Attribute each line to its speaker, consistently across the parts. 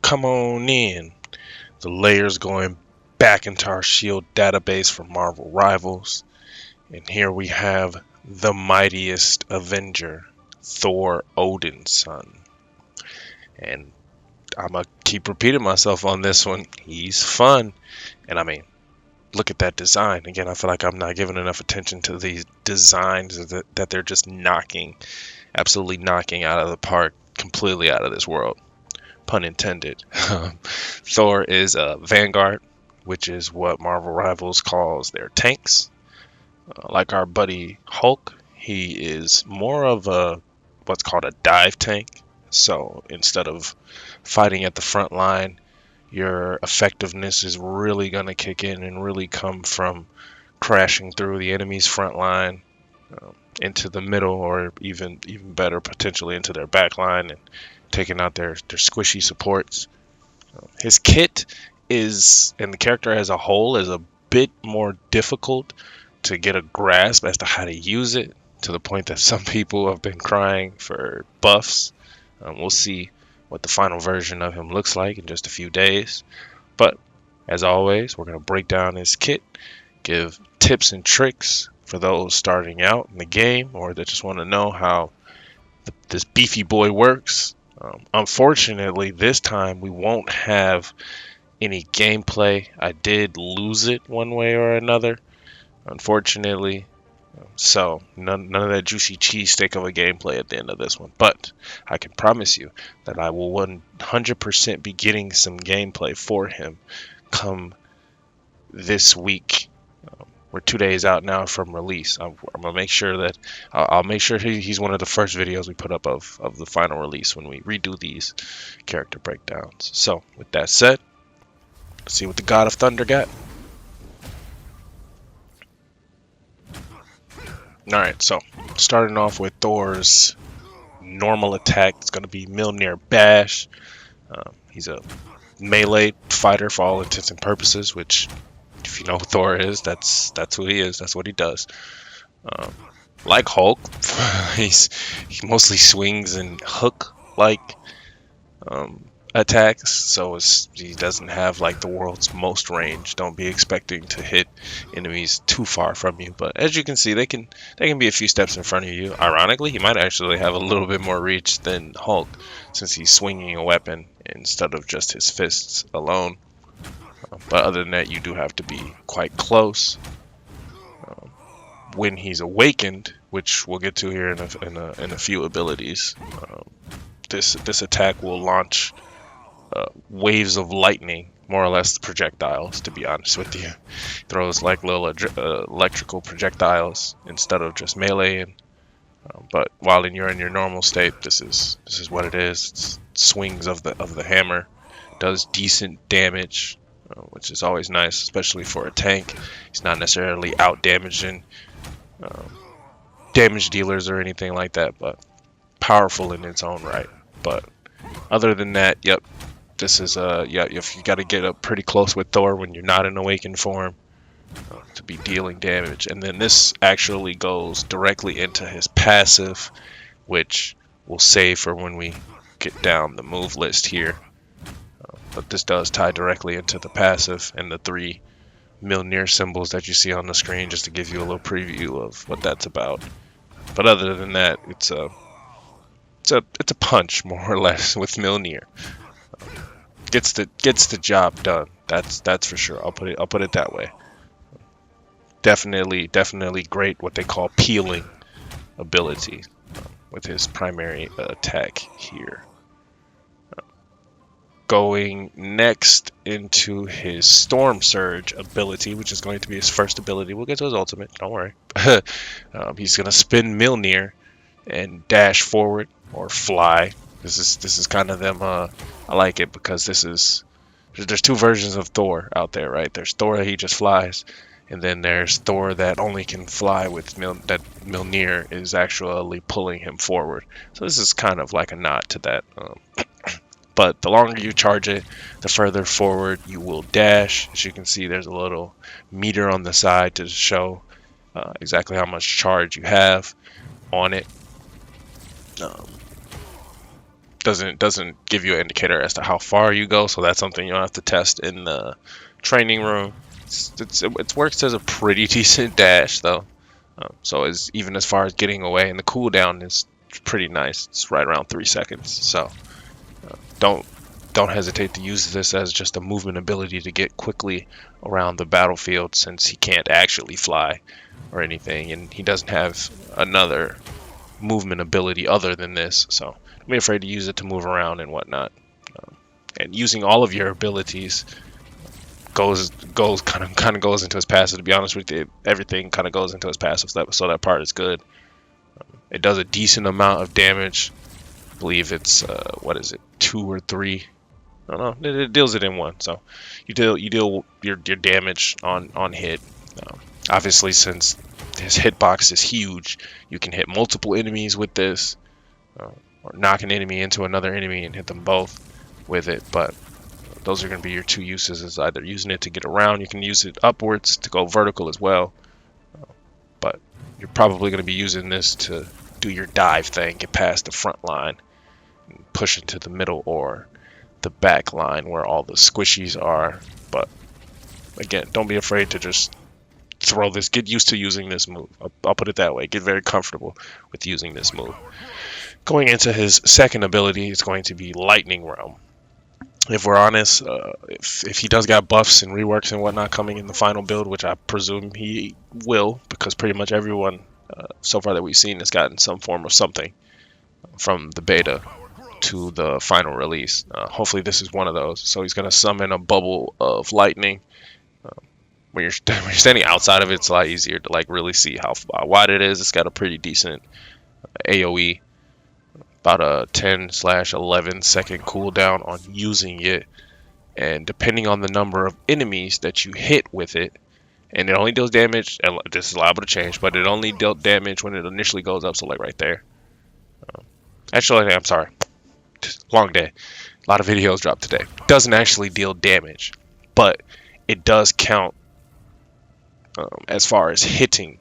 Speaker 1: come on in. The Lair's going back into our S.H.I.E.L.D. database for Marvel Rivals. And here we have the mightiest Avenger, Thor Odin's son. And I'm going to keep repeating myself on this one. He's fun. And I mean, look at that design. Again, I feel like I'm not giving enough attention to these designs that they're just absolutely knocking out of the park, completely out of this world. Pun intended. Thor is a Vanguard, which is what Marvel Rivals calls their tanks. Like our buddy Hulk, he is more of what's called a dive tank. So instead of fighting at the front line, your effectiveness is really going to kick in and really come from crashing through the enemy's front line into the middle, or even better, potentially into their back line and taking out their squishy supports. His kit and the character as a whole is a bit more difficult to get a grasp as to how to use it, to the point that some people have been crying for buffs. We'll see what the final version of him looks like in just a few days. But as always, we're going to break down his kit, give tips and tricks for those starting out in the game or that just want to know how this beefy boy works. Unfortunately, this time we won't have any gameplay. I did lose it one way or another, unfortunately. So none of that juicy cheese steak of a gameplay at the end of this one. But I can promise you that I will 100% be getting some gameplay for him come this week. We're 2 days out now from release. I'm gonna make sure that I'll make sure he's one of the first videos we put up of the final release when we redo these character breakdowns. So with that said, let's see what the God of Thunder got. Alright, so starting off with Thor's normal attack, it's going to be Mjolnir Bash. He's a melee fighter for all intents and purposes, which, if you know who Thor is, that's who he is. That's what he does. Like Hulk, he mostly swings and hook-like attacks, so he doesn't have like the world's most range. Don't be expecting to hit enemies too far from you, but as you can see, they can be a few steps in front of you. Ironically, he might actually have a little bit more reach than Hulk, since he's swinging a weapon instead of just his fists alone. But other than that, you do have to be quite close. When he's awakened, which we'll get to here in a few abilities, this attack will launch waves of lightning, more or less projectiles, to be honest with you. Throws like little electrical projectiles instead of just melee. But while you're in your normal state, this is what it is. It's swings of the hammer. Does decent damage, which is always nice, especially for a tank. He's not necessarily out damaging damage dealers or anything like that, but powerful in its own right. But other than that, yep, this is if you got to get up pretty close with Thor when you're not in awakened form to be dealing damage. And then this actually goes directly into his passive, which we'll save for when we get down the move list here. But this does tie directly into the passive and the 3 Mjolnir symbols that you see on the screen, just to give you a little preview of what that's about. But other than that, it's a punch, more or less, with Mjolnir. Gets the job done. That's for sure. I'll put it that way. Definitely great what they call peeling ability with his primary attack here. Going next into his Storm Surge ability, which is going to be his first ability. We'll get to his ultimate, don't worry. He's going to spin Mjolnir and dash forward or fly. This is kind of them. I like it because there's 2 versions of Thor out there, right? There's Thor that he just flies, and then there's Thor that only can fly with that Mjolnir is actually pulling him forward. So this is kind of like a nod to that. But the longer you charge it, the further forward you will dash. As you can see, there's a little meter on the side to show exactly how much charge you have on it. doesn't give you an indicator as to how far you go. So that's something you'll have to test in the training room. It works as a pretty decent dash though. So even as far as getting away, and the cooldown is pretty nice. It's right around 3 seconds. So don't hesitate to use this as just a movement ability to get quickly around the battlefield, since he can't actually fly or anything, and he doesn't have another movement ability other than this. So don't be afraid to use it to move around and whatnot. And using all of your abilities goes kind of goes into his passive. To be honest with you, everything kind of goes into his passive, so that part is good. It does a decent amount of damage. I believe it's what is it, 2 or 3? I don't know. It deals it in 1. So you deal your damage on hit. Obviously, since his hitbox is huge, you can hit multiple enemies with this, or knock an enemy into another enemy and hit them both with it. But those are going to be your 2 uses, is either using it to get around. You can use it upwards to go vertical as well. But you're probably going to be using this to do your dive thing, get past the front line, and push into the middle or the back line where all the squishies are. But again, don't be afraid to just throw this. Get used to using this move. I'll put it that way. Get very comfortable with using this move. Going into his second ability, it's going to be Lightning Realm. If we're honest, if he does got buffs and reworks and whatnot coming in the final build, which I presume he will, because pretty much everyone so far that we've seen has gotten some form of something from the beta to the final release. Hopefully this is one of those. So he's going to summon a bubble of lightning. When you're standing outside of it, it's a lot easier to like really see how wide it is. It's got a pretty decent AoE. About a 10/11 second cooldown on using it, and depending on the number of enemies that you hit with it, and it only deals damage, and this is liable to change, but it only dealt damage when it initially goes up, so like right there. Actually, I'm sorry, long day, a lot of videos dropped today. It doesn't actually deal damage, but it does count as far as hitting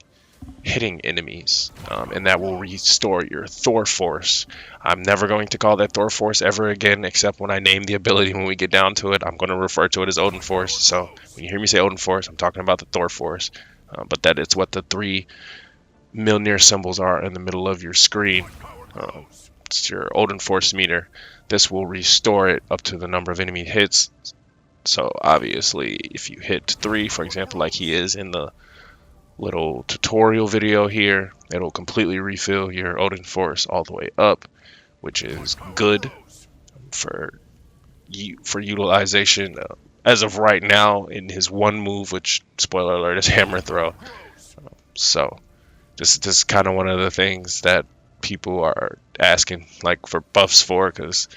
Speaker 1: enemies, and that will restore your Thor force. I'm never going to call that Thor force ever again, except when I name the ability. When we get down to it, I'm going to refer to it as Odin force. So when you hear me say Odin force, I'm talking about the Thor force, but that it's what the 3 Mjolnir symbols are in the middle of your screen. It's your Odin force meter. This will restore it up to the number of enemy hits. So obviously if you hit 3, for example, like he is in the little tutorial video here, it'll completely refill your Odin force all the way up, which is good for utilization as of right now in his one move, which, spoiler alert, is hammer throw. So this is kind of one of the things that people are asking like for buffs for, because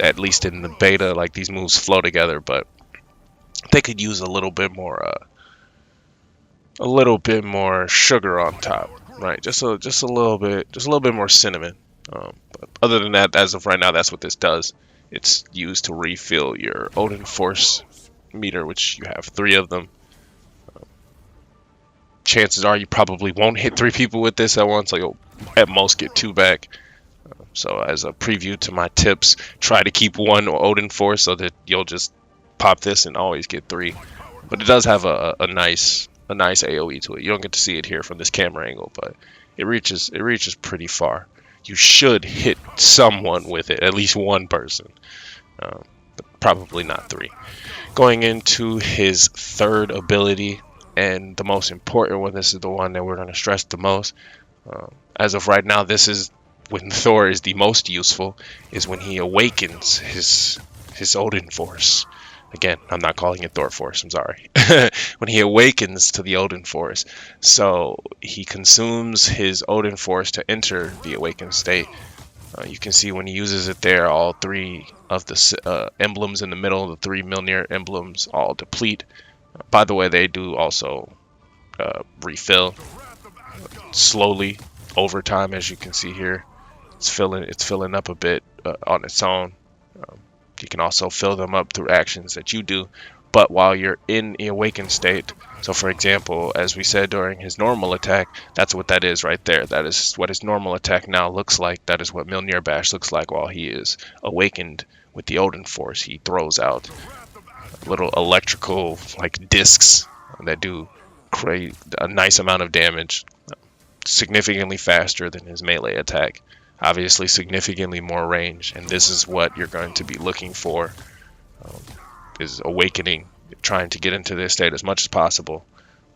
Speaker 1: at least in the beta, like, these moves flow together, but they could use a little bit more sugar on top, right? Just a little bit more cinnamon. But other than that, as of right now, that's what this does. It's used to refill your Odin force meter, which you have 3 of them. Chances are you probably won't hit 3 people with this at once, so you'll at most get 2 back. So as a preview to my tips, try to keep 1 Odin force so that you'll just pop this and always get 3. But it does have a nice AoE to it. You don't get to see it here from this camera angle, but it reaches pretty far. You should hit someone with it, at least 1 person, but probably not 3. Going into his third ability, and the most important one, this is the one that we're going to stress the most. As of right now, this is when Thor is the most useful, is when he awakens his Odin force. Again, I'm not calling it Thor force, I'm sorry. When he awakens to the Odin force. So he consumes his Odin force to enter the awakened state. You can see when he uses it there, all 3 of the emblems in the middle, the 3 Mjolnir emblems, all deplete. By the way, they do also refill slowly over time, as you can see here. It's filling up a bit on its own. You can also fill them up through actions that you do, But while you're in the awakened state, so for example, as we said during his normal attack, that's what that is right there. That is what his normal attack now looks like. That is what Mjolnir Bash looks like while he is awakened with the Odin Force. He throws out little electrical like discs that do create a nice amount of damage, significantly faster than his melee attack. Obviously significantly more range, and this is what you're going to be looking for, is awakening, trying to get into this state as much as possible.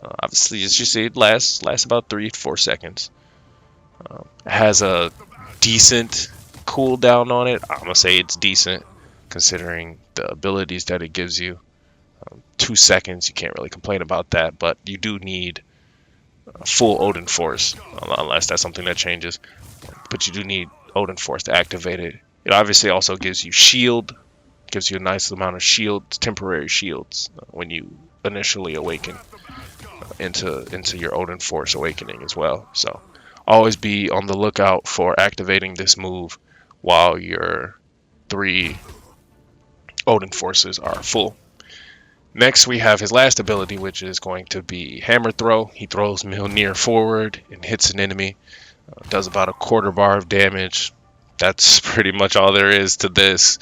Speaker 1: Obviously, as you see, it lasts about 3 to 4 seconds. It has a decent cooldown on it. I'm gonna say it's decent considering the abilities that it gives you. 2 seconds, you can't really complain about that, but you do need full Odin Force, unless that's something that changes. But you do need Odin Force to activate it. It obviously also gives you shield, gives you a nice amount of shields, temporary shields, when you initially awaken into your Odin Force awakening as well. So always be on the lookout for activating this move while your 3 Odin Forces are full. Next, we have his last ability, which is going to be Hammer Throw. He throws Mjolnir forward and hits an enemy. Does about a quarter bar of damage. That's pretty much all there is to this.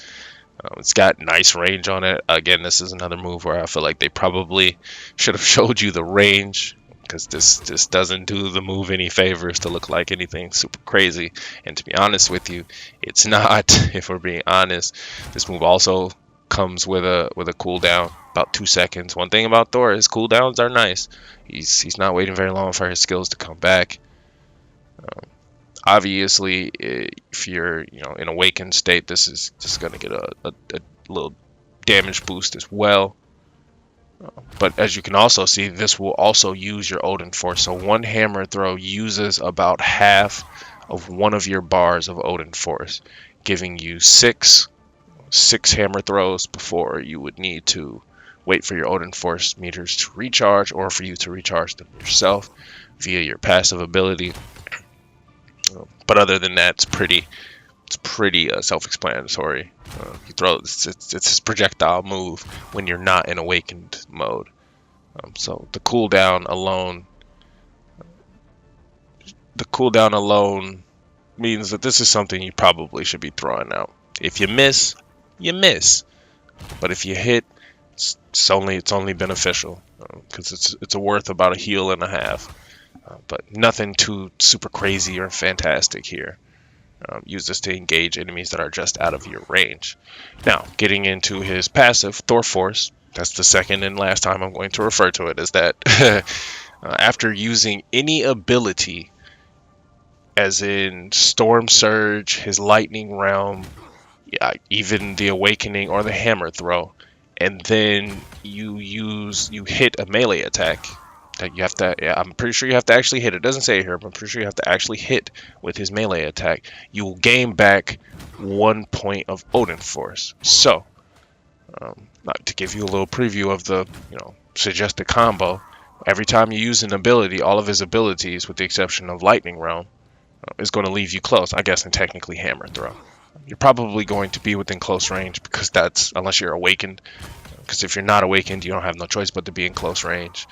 Speaker 1: It's got nice range on it. Again, this is another move where I feel like they probably should have showed you the range, because this doesn't do the move any favors to look like anything super crazy. And to be honest with you, it's not. If we're being honest, this move also comes with a cooldown about 2 seconds. One thing about Thor, his cooldowns are nice. He's not waiting very long for his skills to come back. Obviously, if you're in awakened state, this is just going to get a little damage boost as well. But as you can also see, this will also use your Odin Force. So one hammer throw uses about half of one of your bars of Odin Force, giving you six hammer throws before you would need to wait for your Odin Force meters to recharge, or for you to recharge them yourself via your passive ability. But other than that, it's pretty self-explanatory. You throw it's his projectile move when you're not in awakened mode. So the cooldown alone means that this is something you probably should be throwing out. If you miss, you miss. But if you hit, it's only beneficial, because it's worth about a heal and a half. But nothing too super crazy or fantastic here. Use this to engage enemies that are just out of your range. Now, getting into his passive, Thor Force, that's the second and last time I'm going to refer to it, is that after using any ability, as in Storm Surge, his Lightning Realm, even the Awakening or the Hammer Throw, and then you hit a melee attack, that you have to, I'm pretty sure you have to actually hit. It doesn't say it here, but I'm pretty sure you have to actually hit with his melee attack. You will gain back 1 point of Odin Force. So, to give you a little preview of the suggested combo, every time you use an ability, all of his abilities, with the exception of Lightning Realm, is going to leave you close. I guess, and technically Hammer Throw. You're probably going to be within close range, because that's, unless you're awakened. Because if you're not awakened, you don't have no choice but to be in close range.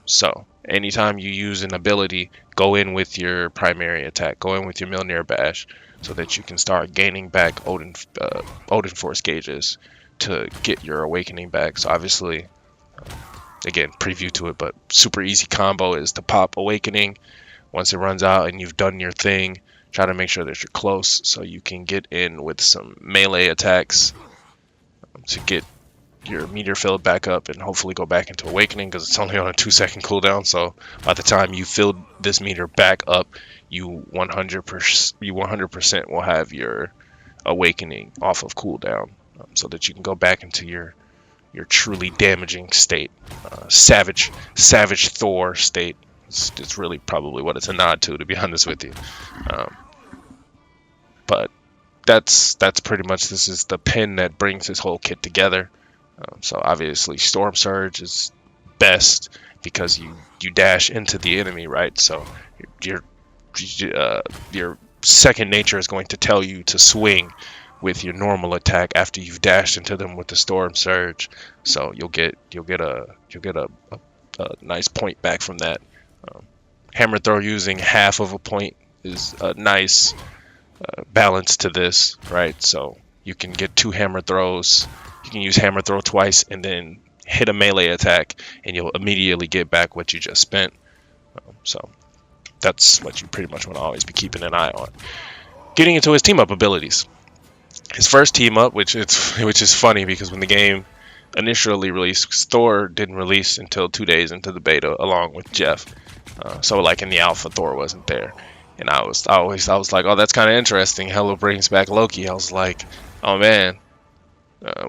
Speaker 1: So anytime you use an ability, go in with your primary attack, go in with your Mjolnir Bash, so that you can start gaining back Odin Force gauges to get your awakening back. So obviously, again, preview to it, but super easy combo is to pop awakening. Once it runs out and you've done your thing, try to make sure that you're close so you can get in with some melee attacks to get your meter filled back up and hopefully go back into awakening, because it's only on a 2-second cooldown. So by the time you filled this meter back up, you 100% will have your awakening off of cooldown, so that you can go back into your truly damaging state, savage Thor state. It's really probably what it's a nod to be honest with you. But that's pretty much, this is the pin that brings this whole kit together. So obviously Storm Surge is best because you dash into the enemy, right? So your second nature is going to tell you to swing with your normal attack after you've dashed into them with the Storm Surge. So you'll get a nice point back from that. Hammer throw using half of a point is a nice balance to this, right? So you can get 2 hammer throws. You can use hammer throw twice and then hit a melee attack, and you'll immediately get back what you just spent. So that's what you pretty much want to always be keeping an eye on. Getting into his team up abilities. His first team up, which is funny because when the game initially released, Thor didn't release until 2 days into the beta along with Jeff. So like in the alpha, Thor wasn't there. And I was like, oh, that's kind of interesting. Hela brings back Loki. I was like, oh man,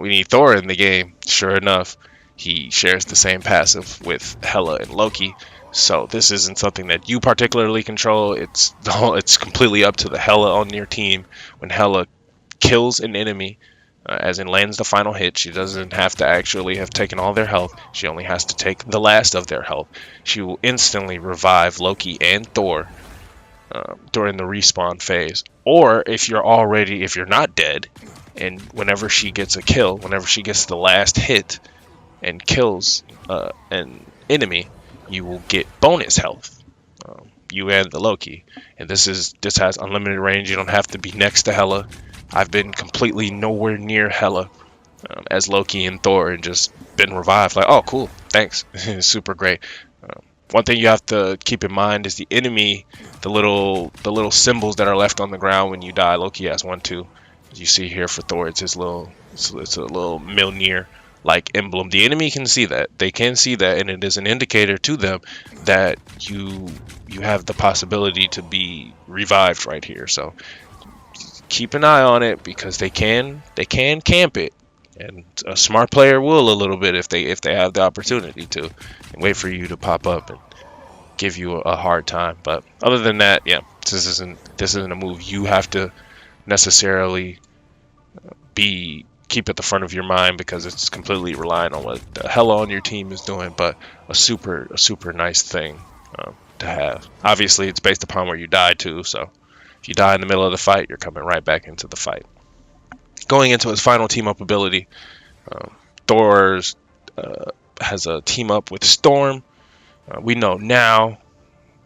Speaker 1: we need Thor in the game. Sure enough, he shares the same passive with Hela and Loki. So this isn't something that you particularly control. It's completely up to the Hela on your team. When Hela kills an enemy, as in lands the final hit, she doesn't have to actually have taken all their health. She only has to take the last of their health. She will instantly revive Loki and Thor during the respawn phase. Or if you're not dead, and whenever she gets a kill, whenever she gets the last hit and kills an enemy, you will get bonus health. You and the Loki. And this has unlimited range. You don't have to be next to Hela. I've been completely nowhere near Hela as Loki and Thor and just been revived. Like, oh, cool, thanks. Super great. One thing you have to keep in mind is the enemy, the little symbols that are left on the ground when you die. Loki has one too. As you see here for Thor, it's a little Mjolnir like emblem. The enemy can see that. They can see that, and it is an indicator to them that you have the possibility to be revived right here. So keep an eye on it because they can camp it, and a smart player will a little bit if they have the opportunity to, and wait for you to pop up and give you a hard time. But other than that, yeah, this isn't a move you have to necessarily keep at the front of your mind because it's completely relying on what the Hela on your team is doing. But a super nice thing to have. Obviously, it's based upon where you die too. So if you die in the middle of the fight, you're coming right back into the fight. Going into his final team up ability, Thor has a team up with Storm. We know now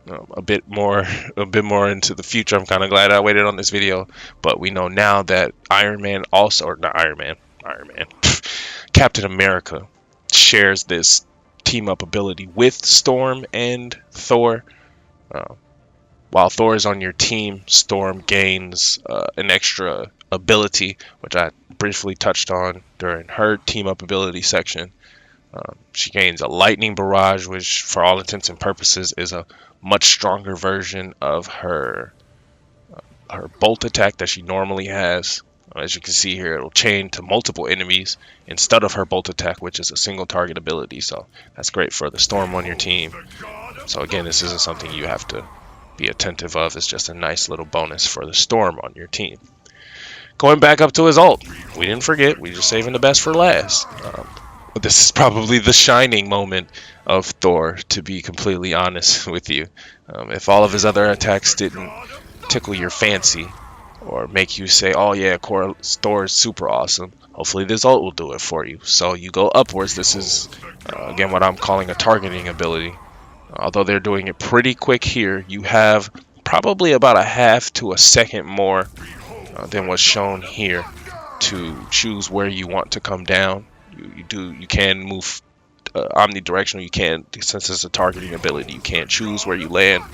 Speaker 1: a bit more into the future. I'm kind of glad I waited on this video, but we know now that Captain America shares this team up ability with Storm and Thor. While Thor is on your team, Storm gains an extra ability, which I briefly touched on during her team up ability section. She gains a lightning barrage, which for all intents and purposes is a much stronger version of her bolt attack that she normally has. As you can see here, it'll chain to multiple enemies instead of her bolt attack, which is a single target ability. So that's great for the Storm on your team. So again, this isn't something you have to be attentive of. It's just a nice little bonus for the Storm on your team. Going back up to his ult, we didn't forget, we just saving the best for last. But this is probably the shining moment of Thor, to be completely honest with you. If all of his other attacks didn't tickle your fancy or make you say, oh yeah, Thor is super awesome, hopefully this ult will do it for you. So you go upwards. This is again what I'm calling a targeting ability. Although they're doing it pretty quick here, you have probably about a half to a second more than what's shown here to choose where you want to come down. You can move omnidirectional. You can, since it's a targeting ability, you can't choose where you land.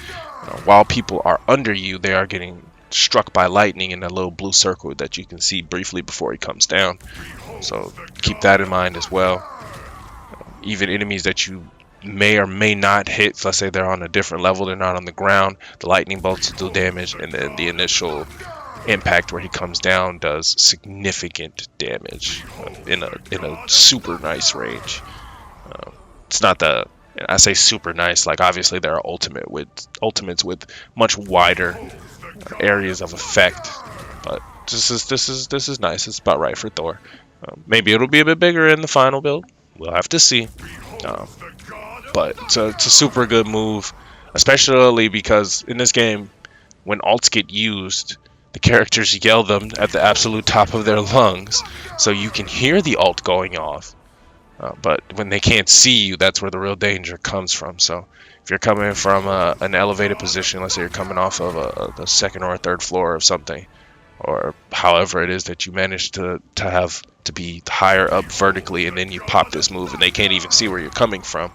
Speaker 1: While people are under you, they are getting struck by lightning in a little blue circle that you can see briefly before he comes down. So keep that in mind as well. Even enemies that you may or may not hit, let's say they're on a different level, they're not on the ground, the lightning bolts do damage, and then the initial impact where he comes down does significant damage in a super nice range. It's not I say super nice, like obviously there are ultimates with much wider areas of effect, but this is nice. It's about right for Thor. Maybe it'll be a bit bigger in the final build. We'll have to see. But it's a super good move, especially because in this game, when ults get used, the characters yell them at the absolute top of their lungs, so you can hear the ult going off. But when they can't see you, that's where the real danger comes from. So if you're coming from an elevated position, let's say you're coming off of the second or third floor of something, or however it is that you manage to have to be higher up vertically, and then you pop this move and they can't even see where you're coming from.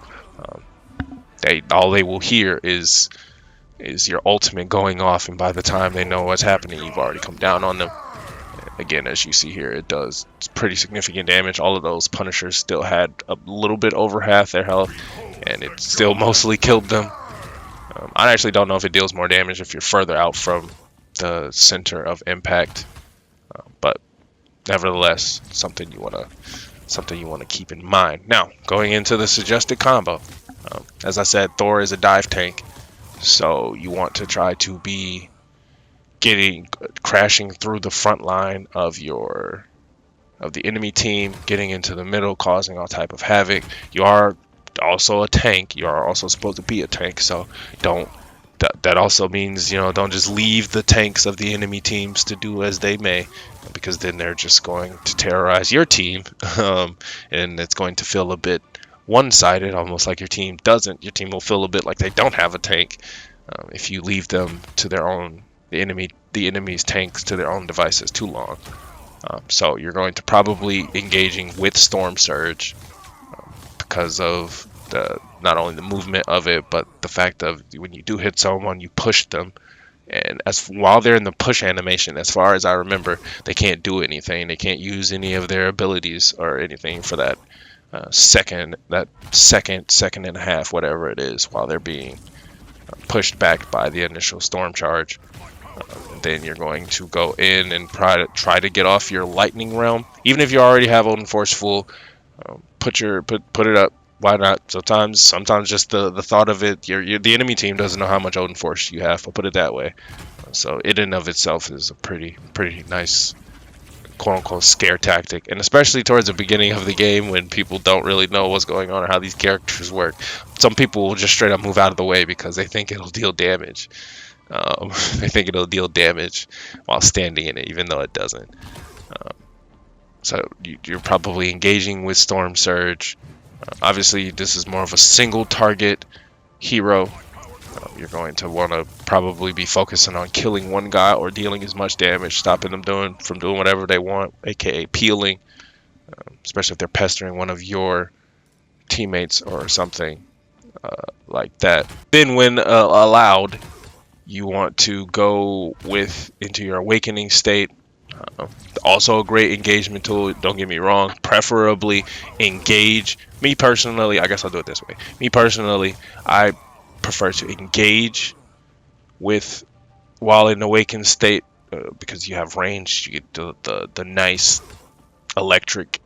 Speaker 1: All they will hear is your ultimate going off, and by the time they know what's happening, you've already come down on them. Again, as you see here, it does pretty significant damage. All of those Punishers still had a little bit over half their health, and it still mostly killed them. I actually don't know if it deals more damage if you're further out from the center of impact, but nevertheless, something you wanna keep in mind. Now, going into the suggested combo, as I said, Thor is a dive tank, so you want to try to be crashing through the front line of the enemy team, getting into the middle, causing all type of havoc. You are also a tank. You are also supposed to be a tank, so that also means, don't just leave the tanks of the enemy teams to do as they may, because then they're just going to terrorize your team, and it's going to feel a bit one-sided, almost like your team will feel a bit like they don't have a tank if you leave them to their own, the enemy's tanks to their own devices too long. So you're going to probably engaging with Storm Surge because of not only the movement of it, but the fact of when you do hit someone, you push them, and while they're in the push animation, as far as I remember, they can't do anything. They can't use any of their abilities or anything for that second and a half, whatever it is, while they're being pushed back by the initial storm charge. Then you're going to go in and try to get off your lightning realm, even if you already have Odin Force full. Put it up. Why not? Sometimes just the thought of it, the enemy team doesn't know how much Odin Force you have. I'll put it that way. So it in of itself is a pretty nice, quote unquote, scare tactic, and especially towards the beginning of the game when people don't really know what's going on or how these characters work. Some people will just straight up move out of the way because they think it'll deal damage. They think it'll deal damage while standing in it, even though it doesn't. So you're probably engaging with Storm Surge. Obviously, this is more of a single target hero. You're going to want to probably be focusing on killing one guy or dealing as much damage, stopping them from doing whatever they want, aka peeling, especially if they're pestering one of your teammates or something like that. Then when allowed, you want to go into your awakening state. Also a great engagement tool, don't get me wrong. Preferably engage. Me personally, I guess I'll do it this way. Me personally, I prefer to engage while in awakened state, because you have range. You get the nice electric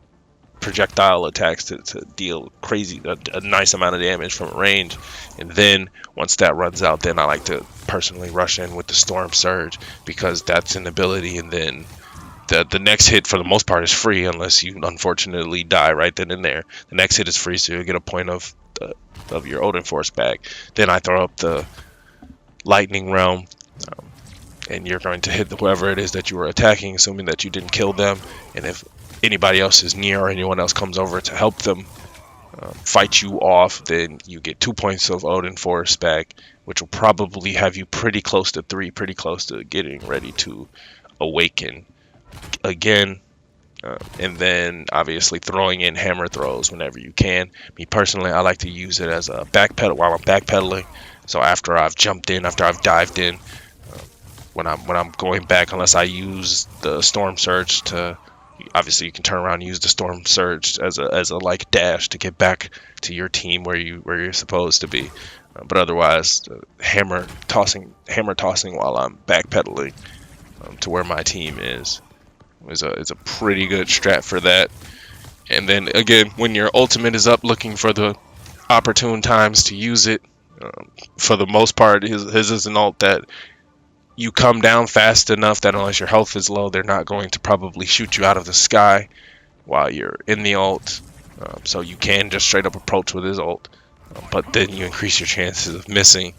Speaker 1: projectile attacks to deal a nice amount of damage from range. And then once that runs out, then I like to personally rush in with the Storm Surge, because that's an ability, and then the next hit for the most part is free unless you unfortunately die right then and there. The next hit is free, so you'll get a point of your Odin Force back. Then I throw up the Lightning Realm, and you're going to hit whoever it is that you were attacking, assuming that you didn't kill them. And if anybody else is near or anyone else comes over to help them fight you off, then you get 2 points of Odin Force back, which will probably have you pretty close to 3, pretty close to getting ready to awaken again. And then obviously throwing in hammer throws whenever you can. Me personally, I like to use it as a backpedal while I'm backpedaling. So after I've jumped in, after I've dived in, when I'm going back, unless I use the Storm Surge to, obviously you can turn around and use the Storm Surge as a like dash to get back to your team where you're supposed to be. But otherwise, hammer tossing while I'm backpedaling to where my team is a pretty good strat for that. And then again, when your ultimate is up, looking for the opportune times to use it. For the most part, his is an ult that you come down fast enough that unless your health is low, they're not going to probably shoot you out of the sky while you're in the ult. So you can just straight up approach with his ult, but then you increase your chances of missing.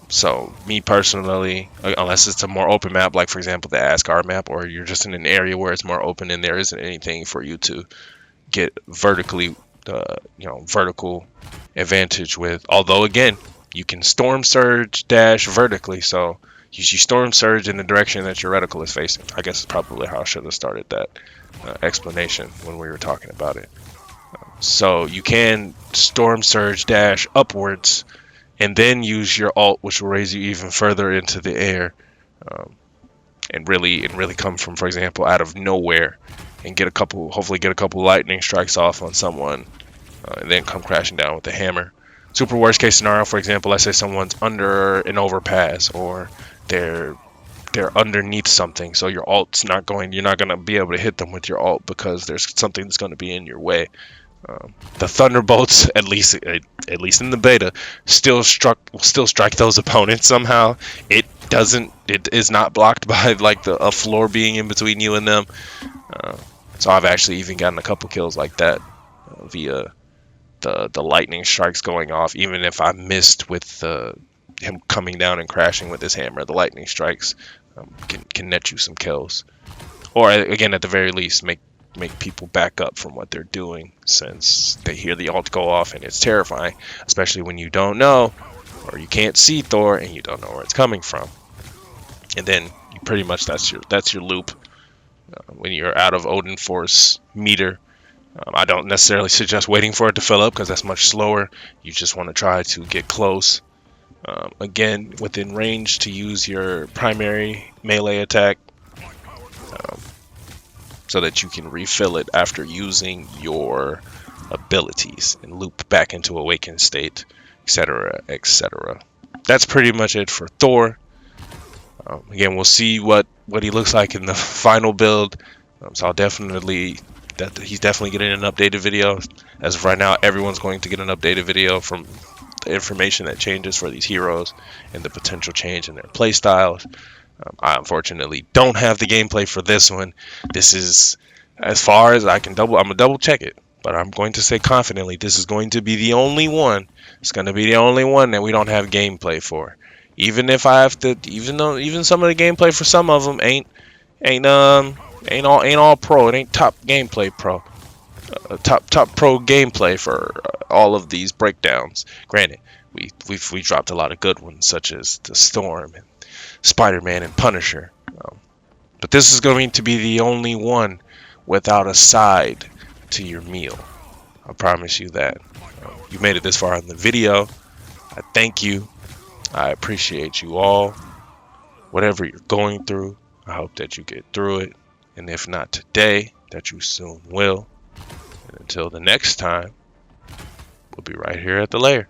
Speaker 1: So me personally, unless it's a more open map, like for example the Asgard map, or you're just in an area where it's more open and there isn't anything for you to get vertically, vertical advantage with. Although again, you can storm surge dash vertically, so you storm surge in the direction that your reticle is facing. I guess is probably how I should have started that explanation when we were talking about it. So you can storm surge dash upwards and then use your alt, which will raise you even further into the air, um, and really come from, for example, out of nowhere, and hopefully get a couple lightning strikes off on someone, and then come crashing down with the hammer. Super worst case scenario, for example, let's say someone's under an overpass, or they're underneath something, so your alt's not going. You're not gonna be able to hit them with your alt because there's something that's going to be in your way. The thunderbolts, at least in the beta, still strike those opponents somehow. It is not blocked by like a floor being in between you and them. So I've actually even gotten a couple kills like that via the lightning strikes going off. Even if I missed with him coming down and crashing with his hammer, the lightning strikes can net you some kills, or again at the very least make people back up from what they're doing, since they hear the ult go off and it's terrifying, especially when you don't know, or you can't see Thor and you don't know where it's coming from. And then you pretty much that's your loop. When you're out of Odin Force meter, I don't necessarily suggest waiting for it to fill up because that's much slower. You just want to try to get close, again within range, to use your primary melee attack, so that you can refill it after using your abilities and loop back into awakened state, etc., etc. That's pretty much it for Thor. Again, we'll see what he looks like in the final build. So he's definitely getting an updated video. As of right now, everyone's going to get an updated video from the information that changes for these heroes and the potential change in their play styles. I unfortunately don't have the gameplay for this one. This is as far as I can I'm gonna double check it, but I'm going to say confidently this is going to be the only one. It's going to be the only one that we don't have gameplay for. Even if I have to, even some of the gameplay for some of them ain't all pro. It ain't top gameplay pro. Top pro gameplay for all of these breakdowns. Granted, we dropped a lot of good ones, such as the Storm and Spider-Man and Punisher, but this is going to be the only one without a side to your meal. I promise you that. You made it this far in the video. I thank you. I appreciate you all. Whatever you're going through, I hope that you get through it, and if not today, that you soon will. And until the next time, we'll be right here at the Lair.